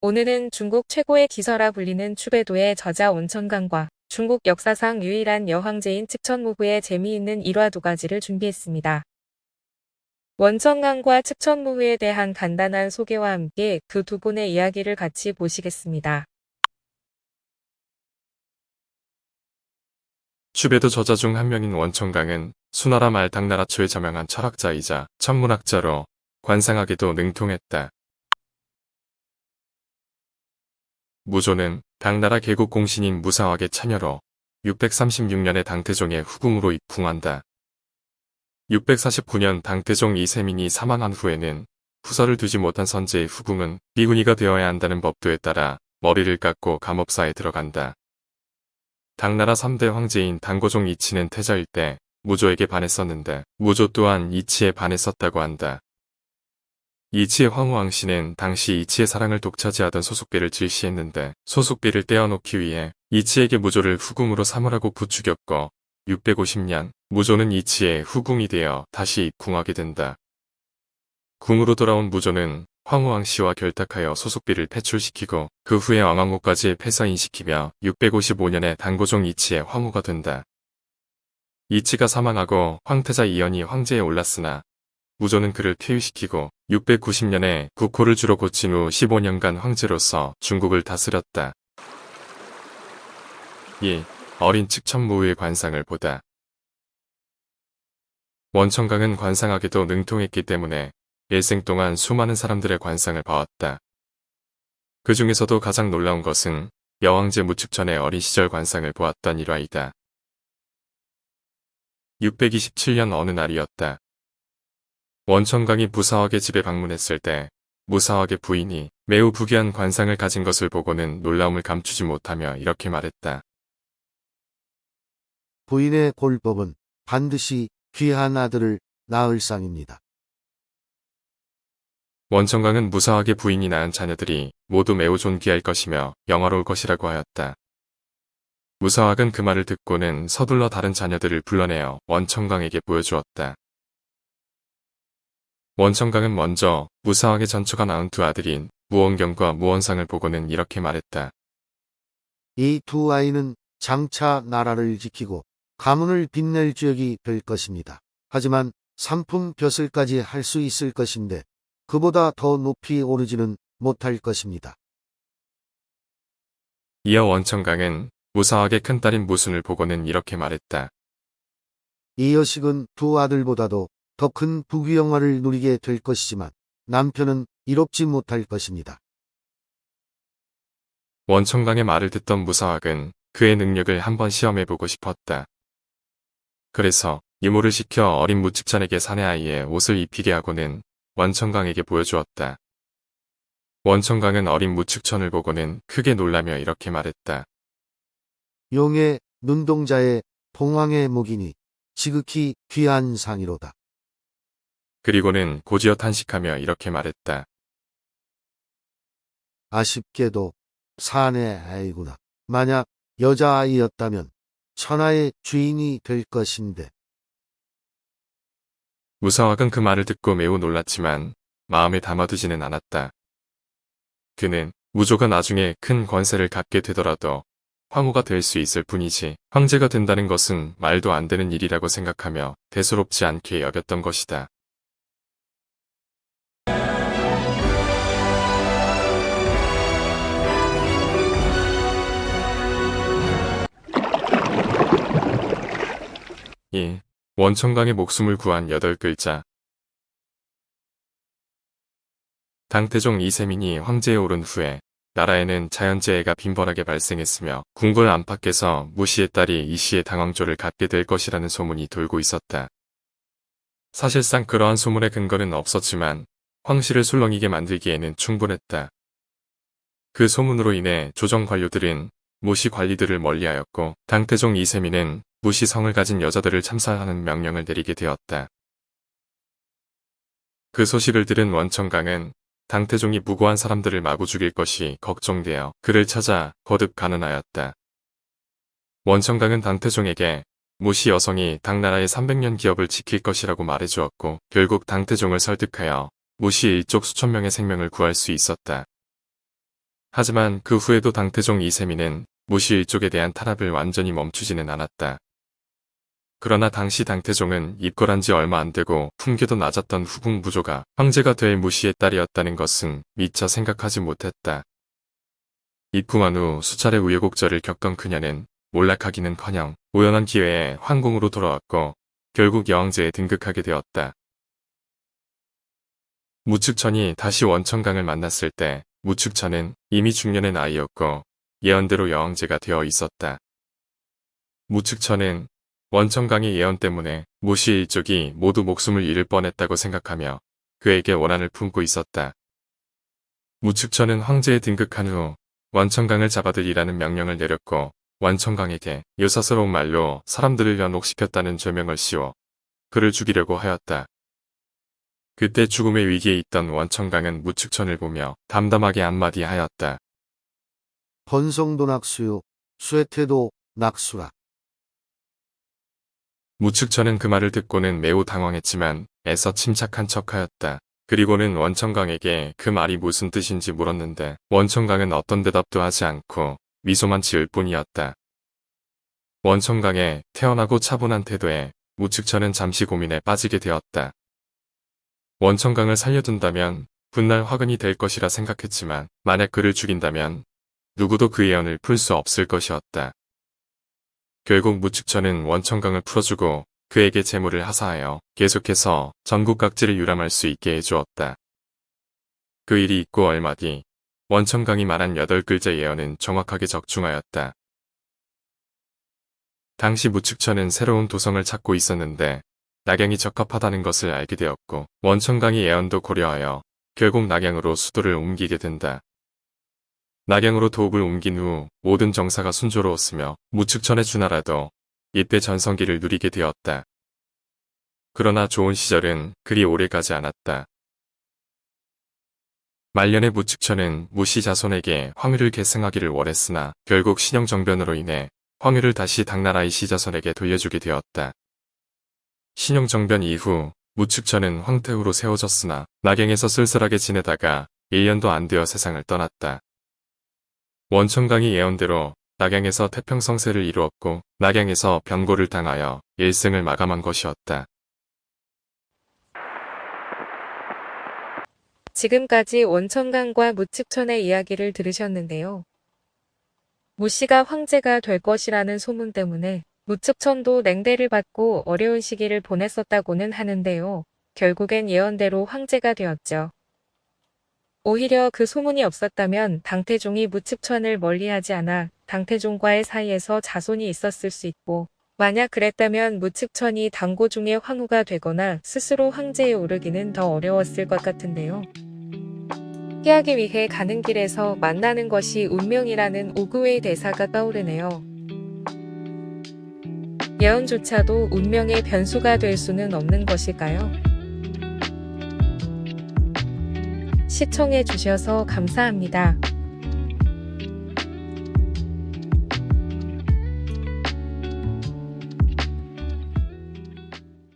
오늘은 중국 최고의 기서라 불리는 추배도의 저자 원천강과 중국 역사상 유일한 여황제인 측천무후의 재미있는 일화 두 가지를 준비했습니다. 원천강과 측천무후에 대한 간단한 소개와 함께 그 두 분의 이야기를 같이 보시겠습니다. 추배도 저자 중 한 명인 원천강은 수나라 말 당나라 초에 저명한 철학자이자 천문학자로 관상학에도 능통했다. 무조는 당나라 개국 공신인 무사학의 처녀로 636년에 당태종의 후궁으로 입궁한다. 649년 당태종 이세민이 사망한 후에는 후서를 두지 못한 선제의 후궁은 비구니가 되어야 한다는 법도에 따라 머리를 깎고 감업사에 들어간다. 당나라 3대 황제인 당고종 이치는 태자일 때 무조에게 반했었는데 무조 또한 이치에 반했었다고 한다. 이치의 황후왕씨는 당시 이치의 사랑을 독차지하던 소숙비를 질시했는데 소숙비를 떼어놓기 위해 이치에게 무조를 후궁으로 삼으라고 부추겼고 650년 무조는 이치의 후궁이 되어 다시 입궁하게 된다. 궁으로 돌아온 무조는 황후왕씨와 결탁하여 소숙비를 패출시키고 그 후에 왕왕후까지 폐사인시키며 655년에 당고종 이치의 황후가 된다. 이치가 사망하고 황태자 이연이 황제에 올랐으나 무조는 그를 폐위시키고 690년에 국호를 주로 고친 후 15년간 황제로서 중국을 다스렸다. 2. 어린 측천무후의 관상을 보다. 원천강은 관상학에도 능통했기 때문에 일생 동안 수많은 사람들의 관상을 봐왔다. 그 중에서도 가장 놀라운 것은 여왕제 무측천의 어린 시절 관상을 보았던 일화이다. 627년 어느 날이었다. 원천강이 무사학의 집에 방문했을 때 무사학의 부인이 매우 부귀한 관상을 가진 것을 보고는 놀라움을 감추지 못하며 이렇게 말했다. 부인의 골법은 반드시 귀한 아들을 낳을 상입니다. 원천강은 무사학의 부인이 낳은 자녀들이 모두 매우 존귀할 것이며 영화로울 것이라고 하였다. 무사학은 그 말을 듣고는 서둘러 다른 자녀들을 불러내어 원천강에게 보여주었다. 원천강은 먼저 무사학의 전처가 낳은 두 아들인 무원경과 무원상을 보고는 이렇게 말했다. 이 두 아이는 장차 나라를 지키고 가문을 빛낼 주역이 될 것입니다. 하지만 삼품 벼슬까지 할 수 있을 것인데 그보다 더 높이 오르지는 못할 것입니다. 이어 원천강은 무사학의 큰딸인 무순을 보고는 이렇게 말했다. 이 여식은 두 아들보다도 더 큰 부귀영화를 누리게 될 것이지만 남편은 이롭지 못할 것입니다. 원천강의 말을 듣던 무사학은 그의 능력을 한번 시험해보고 싶었다. 그래서 이모를 시켜 어린 무측천에게 사내아이의 옷을 입히게 하고는 원천강에게 보여주었다. 원천강은 어린 무측천을 보고는 크게 놀라며 이렇게 말했다. 용의 눈동자의 봉황의 목이니 지극히 귀한 상이로다. 그리고는 고지어 탄식하며 이렇게 말했다. 아쉽게도 사내 아이구나. 만약 여자아이였다면 천하의 주인이 될 것인데. 무사학은 그 말을 듣고 매우 놀랐지만 마음에 담아두지는 않았다. 그는 무조가 나중에 큰 권세를 갖게 되더라도 황후가 될 수 있을 뿐이지 황제가 된다는 것은 말도 안 되는 일이라고 생각하며 대수롭지 않게 여겼던 것이다. 이 원천강의 목숨을 구한 8글자. 당태종 이세민이 황제에 오른 후에 나라에는 자연재해가 빈번하게 발생했으며 궁궐 안팎에서 무시의 딸이 이시의 당왕조를 갖게 될 것이라는 소문이 돌고 있었다. 사실상 그러한 소문의 근거는 없었지만 황실을 술렁이게 만들기에는 충분했다. 그 소문으로 인해 조정 관료들은 무시 관리들을 멀리하였고 당태종 이세민은 무시 성을 가진 여자들을 참사하는 명령을 내리게 되었다. 그 소식을 들은 원천강은 당태종이 무고한 사람들을 마구 죽일 것이 걱정되어 그를 찾아 거듭 간언하였다. 원천강은 당태종에게 무시 여성이 당나라의 300년 기업을 지킬 것이라고 말해주었고 결국 당태종을 설득하여 무시 일족 수천 명의 생명을 구할 수 있었다. 하지만 그 후에도 당태종 이세민은 무시 일족에 대한 탄압을 완전히 멈추지는 않았다. 그러나 당시 당태종은 입궐한 지 얼마 안 되고 품계도 낮았던 후궁 무조가 황제가 될 무시의 딸이었다는 것은 미처 생각하지 못했다. 입궁한 후 수차례 우여곡절을 겪던 그녀는 몰락하기는커녕 우연한 기회에 황궁으로 돌아왔고 결국 여왕제에 등극하게 되었다. 무측천이 다시 원천강을 만났을 때 무측천은 이미 중년의 나이였고 예언대로 여왕제가 되어 있었다. 무측천은 원천강의 예언 때문에 무시 일족이 모두 목숨을 잃을 뻔했다고 생각하며 그에게 원한을 품고 있었다. 무측천은 황제에 등극한 후 원천강을 잡아들이라는 명령을 내렸고 원천강에게 유사스러운 말로 사람들을 연옥시켰다는 죄명을 씌워 그를 죽이려고 하였다. 그때 죽음의 위기에 있던 원천강은 무측천을 보며 담담하게 한마디 하였다. 번성도 낙수요, 쇠태도 낙수라. 무측천은 그 말을 듣고는 매우 당황했지만 애써 침착한 척하였다. 그리고는 원천강에게 그 말이 무슨 뜻인지 물었는데 원천강은 어떤 대답도 하지 않고 미소만 지을 뿐이었다. 원천강의 태연하고 차분한 태도에 무측천은 잠시 고민에 빠지게 되었다. 원천강을 살려둔다면 훗날 화근이 될 것이라 생각했지만 만약 그를 죽인다면 누구도 그 예언을 풀 수 없을 것이었다. 결국 무측천은 원천강을 풀어주고 그에게 재물을 하사하여 계속해서 전국 각지를 유람할 수 있게 해주었다. 그 일이 있고 얼마 뒤 원천강이 말한 8글자 예언은 정확하게 적중하였다. 당시 무측천은 새로운 도성을 찾고 있었는데 낙양이 적합하다는 것을 알게 되었고 원천강의 예언도 고려하여 결국 낙양으로 수도를 옮기게 된다. 낙양으로 도읍을 옮긴 후 모든 정사가 순조로웠으며 무측천의 주나라도 이때 전성기를 누리게 되었다. 그러나 좋은 시절은 그리 오래가지 않았다. 말년의 무측천은 무시 자손에게 황유를 계승하기를 원했으나 결국 신형정변으로 인해 황유를 다시 당나라의 시자손에게 돌려주게 되었다. 신형정변 이후 무측천은 황태후로 세워졌으나 낙양에서 쓸쓸하게 지내다가 1년도 안 되어 세상을 떠났다. 원천강의 예언대로 낙양에서 태평성세를 이루었고 낙양에서 변고를 당하여 일생을 마감한 것이었다. 지금까지 원천강과 무측천의 이야기를 들으셨는데요. 무씨가 황제가 될 것이라는 소문 때문에 무측천도 냉대를 받고 어려운 시기를 보냈었다고는 하는데요. 결국엔 예언대로 황제가 되었죠. 오히려 그 소문이 없었다면 당태종이 무측천을 멀리하지 않아 당태종과의 사이에서 자손이 있었을 수 있고 만약 그랬다면 무측천이 당고 중의 황후가 되거나 스스로 황제에 오르기는 더 어려웠을 것 같은데요. 피하기 위해 가는 길에서 만나는 것이 운명이라는 오구의 대사가 떠오르네요. 예언조차도 운명의 변수가 될 수는 없는 것일까요? 시청해 주셔서 감사합니다.